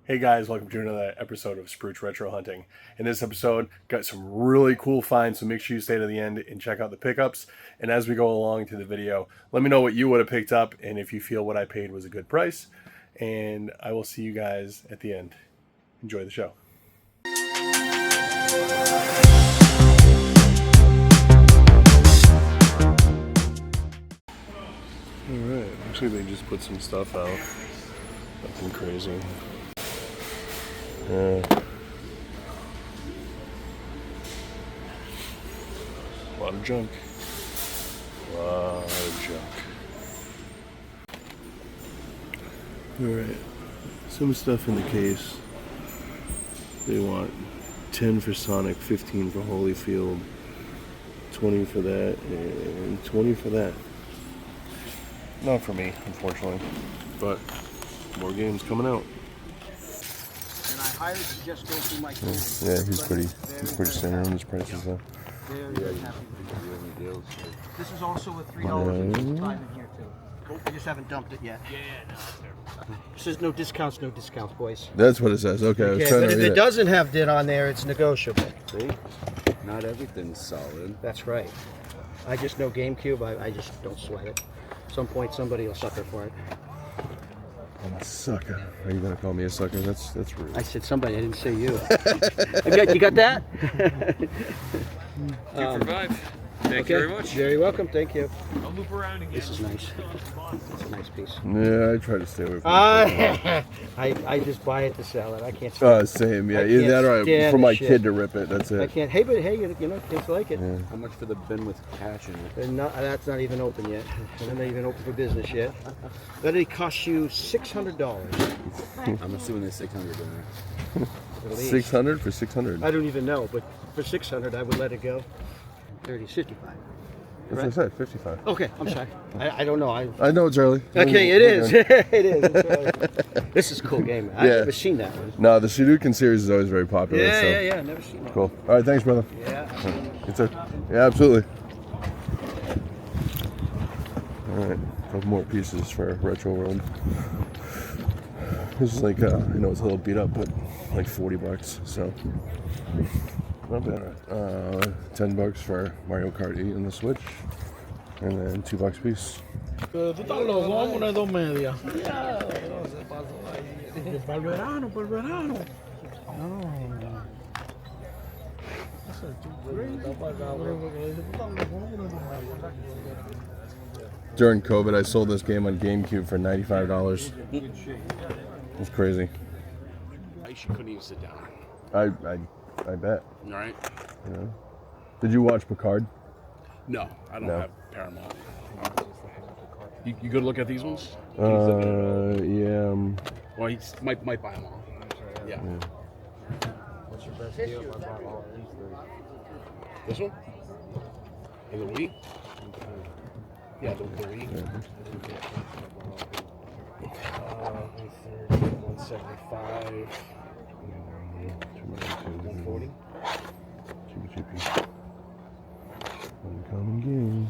Hey guys, welcome to another episode of Spruce Retro Hunting. In this episode, got some really cool finds, so make sure you stay to the end and check out the pickups. And as we go along to the video, let me know what you would have picked up and if you feel what I paid was a good price. And I will see you guys at the end. Enjoy the show. Alright, actually they just put some stuff out. Nothing crazy. A lot of junk. Alright, some stuff in the case. They want 10 for Sonic, 15 for Holyfield, 20 for that, and 20 for that. Not for me, unfortunately, but more games coming out. And I hired to just go through my tools. Yeah, he's pretty standard on his prices though. Very happy with the deals. This is also a $3.55 in here too. I just haven't dumped it yet. Yeah, no, it's there. It says no discounts, boys. That's what it says. Okay, I was trying but to if read it doesn't have DIN on there, it's negotiable. See? Not everything's solid. That's right. I just know GameCube. I just don't sweat it. At some point, somebody will suffer for it. I'm a sucker. Are you gonna call me a sucker? That's rude. I said somebody. I didn't say you. You got that? Thank you very much. Very welcome. Thank you. I'll loop around again. This is nice. It's a nice piece. Yeah, I try to stay away from I just buy it to sell it. I can't stand same, yeah. I Either can't that or stand for the my shit. kid to rip it. That's I it. can't. Hey, kids like it. Yeah. How much for the bin with cash in it? And that's not even open yet. They're not even open for business yet. That'll cost you $600. I'm assuming there's 600 in there. At least. 600 for 600. I don't even know, but for 600, I would let it go. 30, 55. That's what I said. 55. Okay, I'm sorry. I don't know. I know it's early. Okay, it is. It is. It's early. This is a cool game. I've Yeah. never seen that one. No, the Sudoku series is always very popular. so. Yeah. Never seen that. Cool. All right, thanks, brother. Yeah. It's a, yeah, absolutely. All right, a couple more pieces for Retro World. This is like, I know it's a little beat up, but like $40, so not bad. $10 for Mario Kart 8 on the Switch, and then $2 a piece. Tú estás loco, vamos a poner dos medias. Ya, no se pasó ahí. Para el verano, para el verano. No. Eso es too crazy. Está para acá, bro, porque dice, tú estás loco, vamos a poner dos medias. During COVID, I sold this game on GameCube for $95. It's crazy. She couldn't even sit down. I bet. All right. You know? Did you watch Picard? No, I don't No. have Paramount. You good to look at these ones? Yeah. Well, he might buy them all. Yeah. What's your best deal? I bought all these three. This one? And the Wii? Yeah, the Wii. 175. 140. Cheapy. Uncommon game.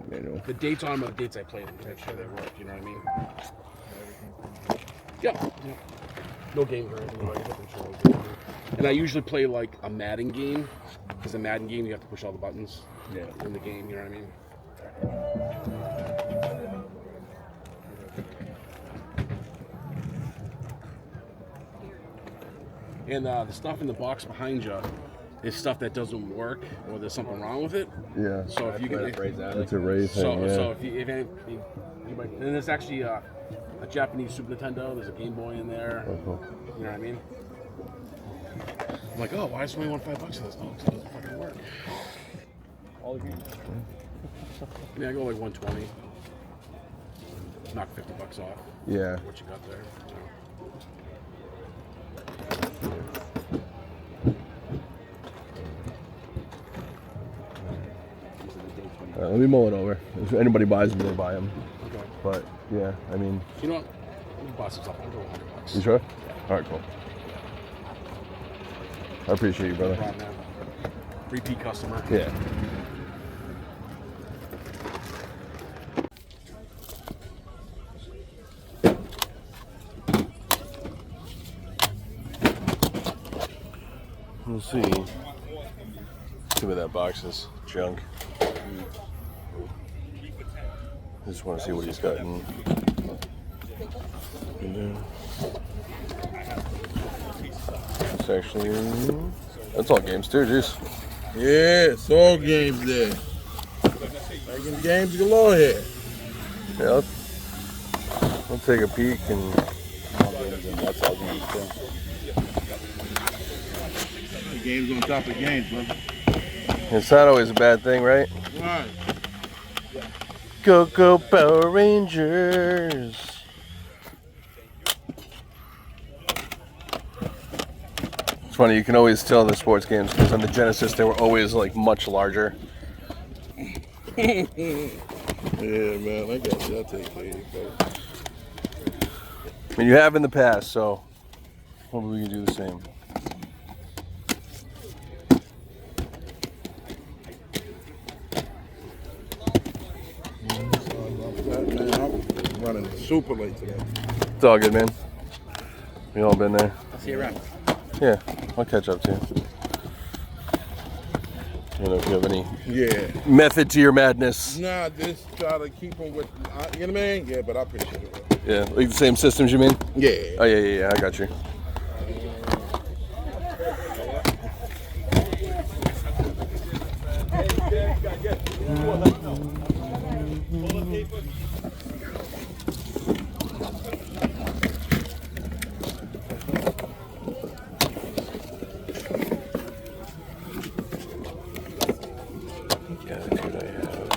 Manual. The dates on them are the dates I played them to make sure they work, you know what I mean? Yeah. No games or anything like that. And I usually play like a Madden game, because a Madden game you have to push all the buttons in the game, you know what I mean? And the stuff in the box behind you is stuff that doesn't work or there's something wrong with it. Yeah. So if you can, It's a raise thing, so yeah. so if any, you might, and there's actually a Japanese Super Nintendo. There's a Game Boy in there. Oh, cool. You know what I mean? I'm like, oh, why does somebody want $5 for this? Oh, 'cause it doesn't fucking work. All the games. I mean, I go like 120. Knock $50 off. Yeah. What you got there? Let me mull it over. If anybody buys them, they buy them. Okay. But yeah, I mean, You know what? Let me buy some stuff. I'll go $100. you sure? All right, cool. I appreciate you, brother. Repeat customer. Yeah. see. Too bad that box is junk. I just want to see what he's got in there. It's actually, that's all games too, jeez. Yeah, it's all games there. Making games galore here. Yeah, I'll take a peek and That's all games too. The games on top of games, man. it's not always a bad thing, right? Right. Go, go, Power Rangers. It's funny, you can always tell the sports games because on the Genesis they were always like much larger. Yeah, man, I got you. I'll take care of you, folks. I mean, you have in the past, so hopefully we can do the same. Man, I'm running super late today. It's all good, man. We all been there. I'll see you around. Yeah, I'll catch up to you. I don't know if you have any Yeah. method to your madness. Nah, just try to keep them with, you know what I mean? Yeah, but I appreciate it. Yeah, like the same systems you mean? Yeah. Oh, yeah, I got you. Attitude I have.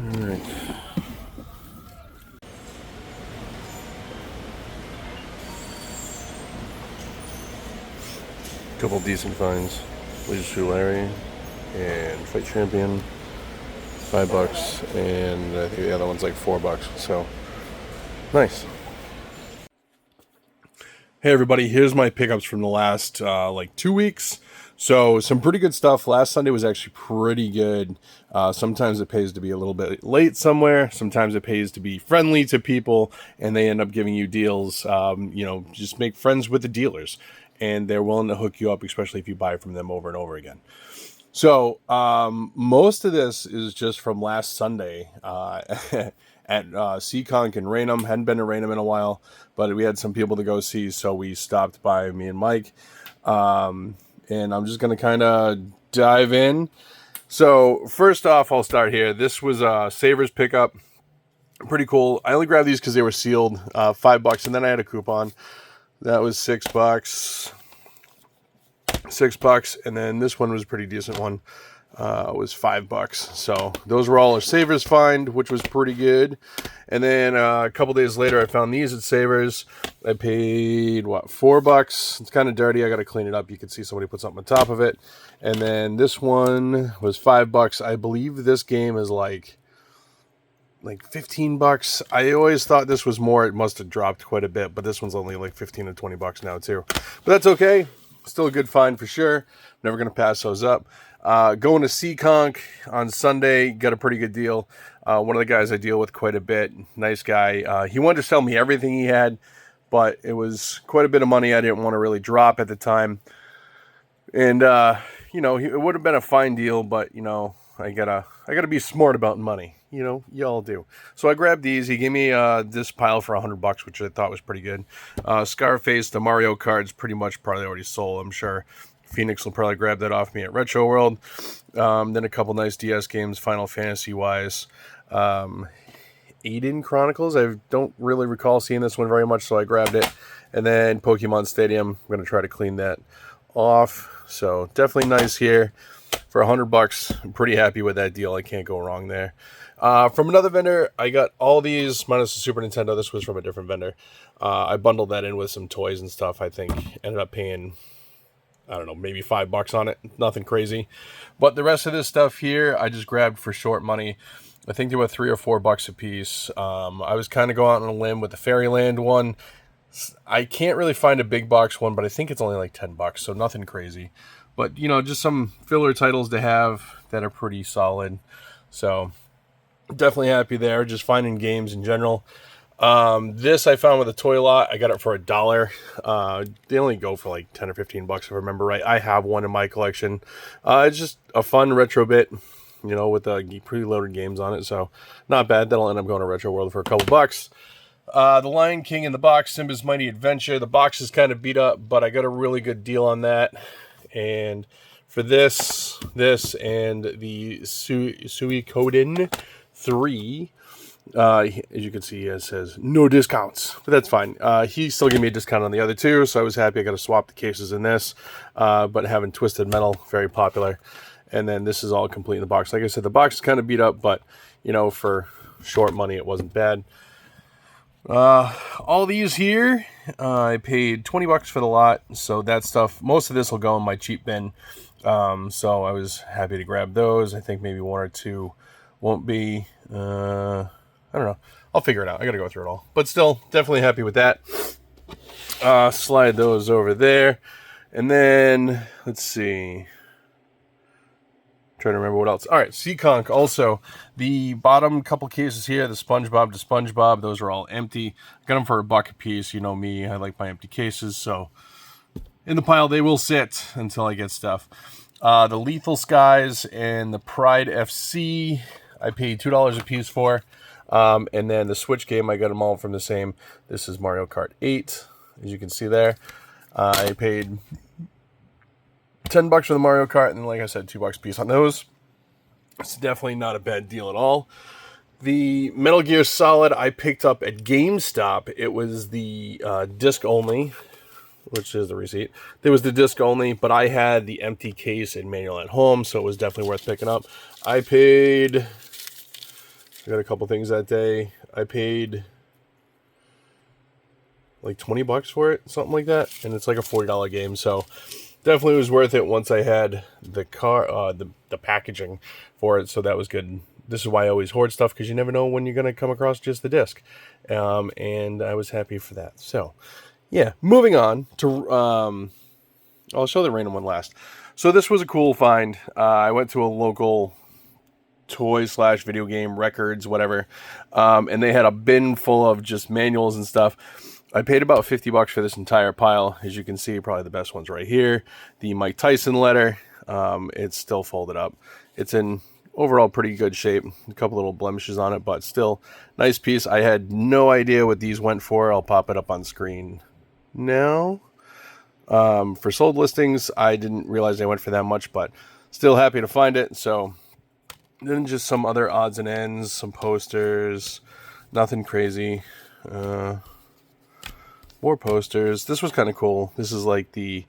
All right. Couple decent finds. Leisure Larry and Fight Champion. $5, and I think the other one's like $4. So nice. Hey everybody, here's my pickups from the last like 2 weeks. So some pretty good stuff. Last Sunday was actually pretty good. Sometimes it pays to be a little bit late somewhere. Sometimes it pays to be friendly to people and they end up giving you deals. You know, just make friends with the dealers and they're willing to hook you up, especially if you buy from them over and over again. So most of this is just from last Sunday at Seekonk in Raynham. Hadn't been to Raynham in a while, but we had some people to go see, so we stopped by, me and Mike. And I'm just going to kind of dive in. So first off, I'll start here. This was a Savers pickup. Pretty cool. I only grabbed these because they were sealed, $5, and then I had a coupon. That was $6. $6, and then this one was a pretty decent one. Was $5. So those were all a Savers find, which was pretty good. And then a couple days later, I found these at Savers. I paid what, $4. It's kind of dirty. I got to clean it up. You can see somebody put something on top of it. And then this one was $5. I believe this game is like $15. I always thought this was more. It must have dropped quite a bit, but this one's only like 15 or $20 now too. But that's okay. Still a good find for sure. Never going to pass those up. Going to Seekonk on Sunday, got a pretty good deal. One of the guys I deal with quite a bit, nice guy. He wanted to sell me everything he had, but it was quite a bit of money I didn't want to really drop at the time. And you know, it would have been a fine deal, but you know, I gotta be smart about money. You know, y'all do. So I grabbed these. He gave me this pile for $100, which I thought was pretty good. Scarface, the Mario cards, pretty much probably already sold, I'm sure. Phoenix will probably grab that off me at Retro World. Then a couple nice DS games, Final Fantasy-wise. Aiden Chronicles, I don't really recall seeing this one very much, so I grabbed it. And then Pokemon Stadium, I'm going to try to clean that off. So definitely nice here. For $100, I'm pretty happy with that deal. I can't go wrong there. From another vendor, I got all these minus the Super Nintendo. This was from a different vendor. I bundled that in with some toys and stuff. I think ended up paying, I don't know, maybe $5 on it. Nothing crazy. But the rest of this stuff here, I just grabbed for short money. I think they were $3 or $4 a piece. I was kind of going out on a limb with the Fairyland one. I can't really find a big box one, but I think it's only like $10, so nothing crazy. But, you know, just some filler titles to have that are pretty solid. So, definitely happy there. Just finding games in general. This I found with a toy lot. I got it for $1. They only go for like 10 or 15 bucks if I remember right. I have one in my collection. It's just a fun retro bit, you know, with preloaded games on it. So not bad. That'll end up going to Retro World for a couple bucks. The Lion King in the box, Simba's Mighty Adventure. The box is kind of beat up, but I got a really good deal on that. And for this, and the Suikoden 3, as you can see, it says no discounts, but that's fine. He still gave me a discount on the other two, so I was happy. I got to swap the cases in this, but having Twisted Metal, very popular. And then this is all complete in the box. Like I said, the box is kind of beat up, but, you know, for short money, it wasn't bad. All these here, I paid 20 bucks for the lot, so that stuff, most of this will go in my cheap bin, so I was happy to grab those. I think maybe one or two won't be, I don't know, I'll figure it out. I gotta go through it all, but still, definitely happy with that. Slide those over there, and then, let's see, trying to remember what else. All right, Seekonk. Also, the bottom couple cases here, the SpongeBob to SpongeBob, those are all empty. Got them for $1 a piece. You know me, I like my empty cases, so in the pile they will sit until I get stuff. The Lethal Skies and the Pride FC, I paid $2 a piece for. And then the Switch game, I got them all from the same. This is Mario Kart 8, as you can see there. I paid 10 bucks for the Mario Kart, and then, like I said, $2 a piece on those. It's definitely not a bad deal at all. The Metal Gear Solid I picked up at GameStop. It was the disc only, which is the receipt. There was the disc only, but I had the empty case and manual at home, so it was definitely worth picking up. I got a couple things that day. I paid like 20 bucks for it, something like that, and it's like a $40 game, so definitely was worth it once I had the the packaging for it, so that was good. This is why I always hoard stuff, because you never know when you're going to come across just the disc, and I was happy for that. So yeah, moving on to I'll show the random one last. So this was a cool find. I went to a local toy/video game records, whatever, and they had a bin full of just manuals and stuff. I paid about 50 bucks for this entire pile. As you can see, probably the best one's right here. The Mike Tyson letter. It's still folded up. It's in overall pretty good shape. A couple little blemishes on it, but still nice piece. I had no idea what these went for. I'll pop it up on screen now. For sold listings, I didn't realize they went for that much, but still happy to find it. So then just some other odds and ends, some posters, nothing crazy. More posters. This was kind of cool. This is like the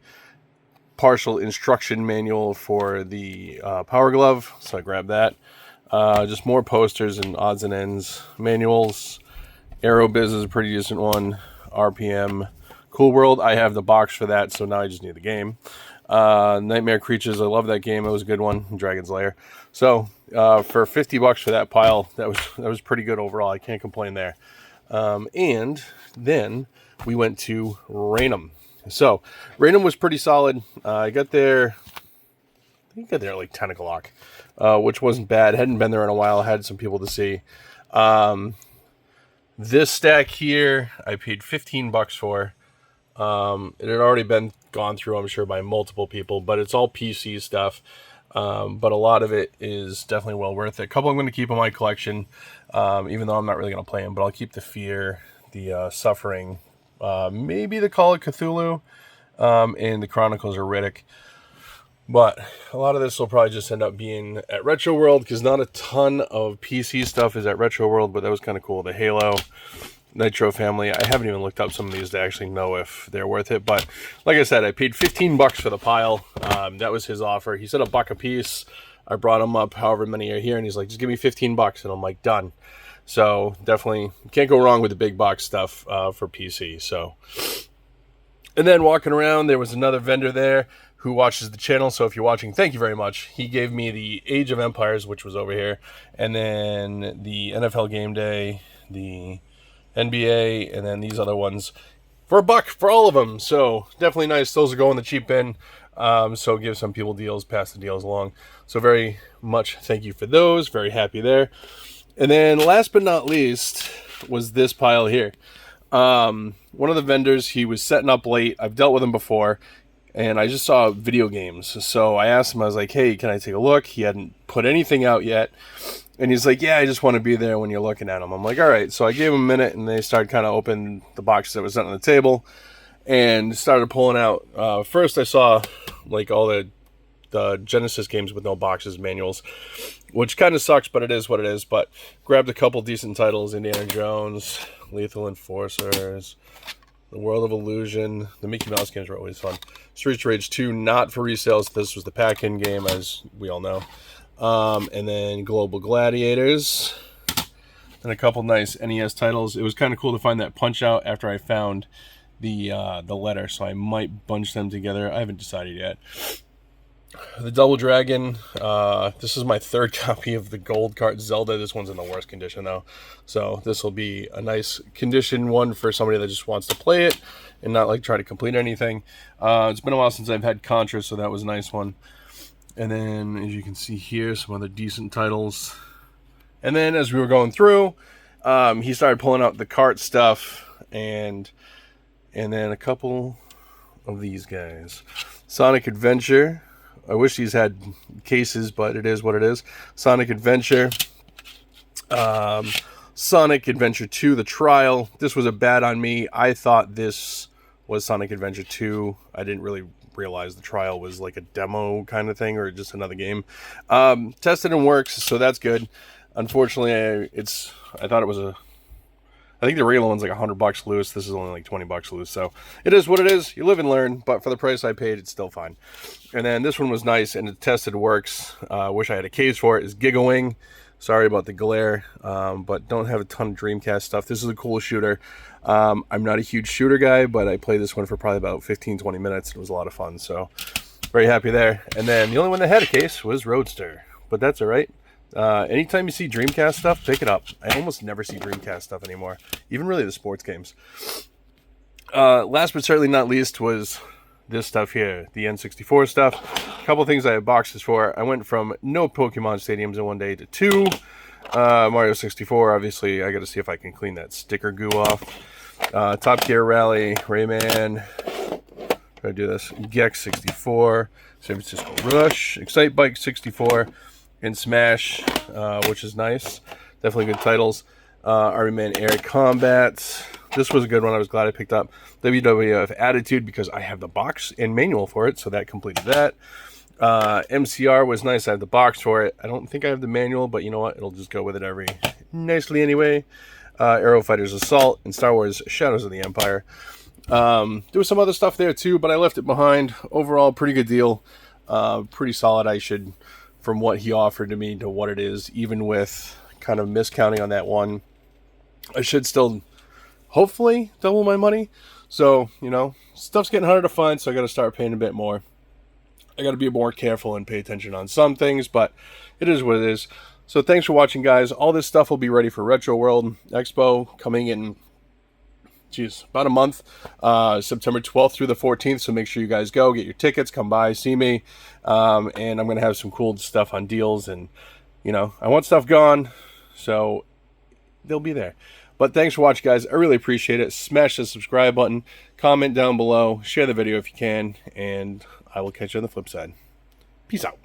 partial instruction manual for the Power Glove, so I grabbed that. Just more posters and odds and ends manuals. Aerobiz is a pretty decent one. RPM. Cool World, I have the box for that, so now I just need the game. Nightmare Creatures, I love that game. It was a good one. Dragon's Lair. So for 50 bucks for that pile, that was pretty good overall. I can't complain there. And then we went to Raynham. So Raynham was pretty solid. I got there, I think I got there at like 10 o'clock, which wasn't bad. Hadn't been there in a while. Had some people to see. This stack here, I paid 15 bucks for. It had already been gone through, I'm sure, by multiple people, but it's all PC stuff. But a lot of it is definitely well worth it. A couple I'm going to keep in my collection, even though I'm not really going to play them, but I'll keep the Fear, the Suffering, maybe the Call of Cthulhu, and the Chronicles of Riddick. But a lot of this will probably just end up being at Retro World, because not a ton of PC stuff is at Retro World, but that was kind of cool. The Halo, Nitro family. I haven't even looked up some of these to actually know if they're worth it. But like I said, I paid 15 bucks for the pile. That was his offer. He said $1 a piece. I brought him up however many are here, and he's like, just give me 15 bucks. And I'm like, done. So definitely can't go wrong with the big box stuff for PC. So, and then walking around, there was another vendor there who watches the channel. So if you're watching, thank you very much. He gave me the Age of Empires, which was over here, and then the NFL Game Day, the NBA, and then these other ones for $1 for all of them. So definitely nice. Those will go in the cheap bin. So give some people deals, pass the deals along. So very much thank you for those. Very happy there. And then last but not least, was this pile here. One of the vendors, he was setting up late. I've dealt with him before, and I just saw video games. So I asked him, I was like, hey, can I take a look? He hadn't put anything out yet. And he's like, yeah, I just want to be there when you're looking at them. I'm like, all right. So I gave him a minute, and they started kind of opening the box that was on the table and started pulling out. First, I saw like all the Genesis games with no boxes, manuals, which kind of sucks, but it is what it is. But grabbed a couple decent titles: Indiana Jones, Lethal Enforcers, The World of Illusion. The Mickey Mouse games were always fun. Streets of Rage 2, not for resales. This was the pack-in game, as we all know. And then Global Gladiators, and a couple nice NES titles. It was kind of cool to find that Punch-Out after I found the letter, so I might bunch them together. I haven't decided yet. The Double Dragon. This is my third copy of the gold card Zelda. This one's in the worst condition though, so this will be a nice condition one for somebody that just wants to play it and not like try to complete anything. It's been a while since I've had Contra, so that was a nice one. And then, as you can see here, some other decent titles. And then, as we were going through, he started pulling out the cart stuff, and then a couple of these guys. Sonic Adventure. I wish these had cases, but it is what it is. Sonic Adventure. Sonic Adventure 2, The Trial. This was a bad on me. I thought this was Sonic Adventure 2. I didn't really realize The Trial was like a demo kind of thing or just another game. Tested and works, so that's good. Unfortunately, I thought it was I think the regular one's like $100 loose. This is only like $20 loose, so it is what it is. You live and learn, but for the price I paid, it's still fine. And then this one was nice, and it tested works. Wish I had a case for it. Is Giga Wing. Sorry about the glare, but don't have a ton of Dreamcast stuff. This is a cool shooter. I'm not a huge shooter guy, but I played this one for probably about 15-20 minutes. It was a lot of fun, so very happy there. And then the only one that had a case was Roadster, but that's all right. Anytime you see Dreamcast stuff, pick it up. I almost never see Dreamcast stuff anymore, even really the sports games. Last but certainly not least was this stuff here, the N64 stuff. A couple things I have boxes for. I went from no Pokemon Stadiums in one day to 2. Mario 64, obviously, I got to see if I can clean that sticker goo off. Top Gear Rally, Rayman. Try to do this. Gex 64, San Francisco Rush, Excite Bike 64, and Smash, which is nice. Definitely good titles. Army Man Air Combat. This was a good one. I was glad I picked up. WWF Attitude because I have the box and manual for it, so that completed that. MCR was nice. I have the box for it. I don't think I have the manual, but you know what? It'll just go with it nicely anyway. Aero Fighters Assault and Star Wars Shadows of the Empire. There was some other stuff there too, but I left it behind. Overall, pretty good deal. Pretty solid, from what he offered to me to what it is, even with kind of miscounting on that one. I should still hopefully double my money. So, stuff's getting harder to find, so I got to start paying a bit more. I got to be more careful and pay attention on some things, but it is what it is. So thanks for watching, guys. All this stuff will be ready for Retro World Expo coming in, about a month, September 12th through the 14th. So make sure you guys go, get your tickets, come by, see me. And I'm going to have some cool stuff on deals. And, I want stuff gone, so they'll be there. But thanks for watching, guys. I really appreciate it. Smash the subscribe button, comment down below, share the video if you can, and I will catch you on the flip side. Peace out.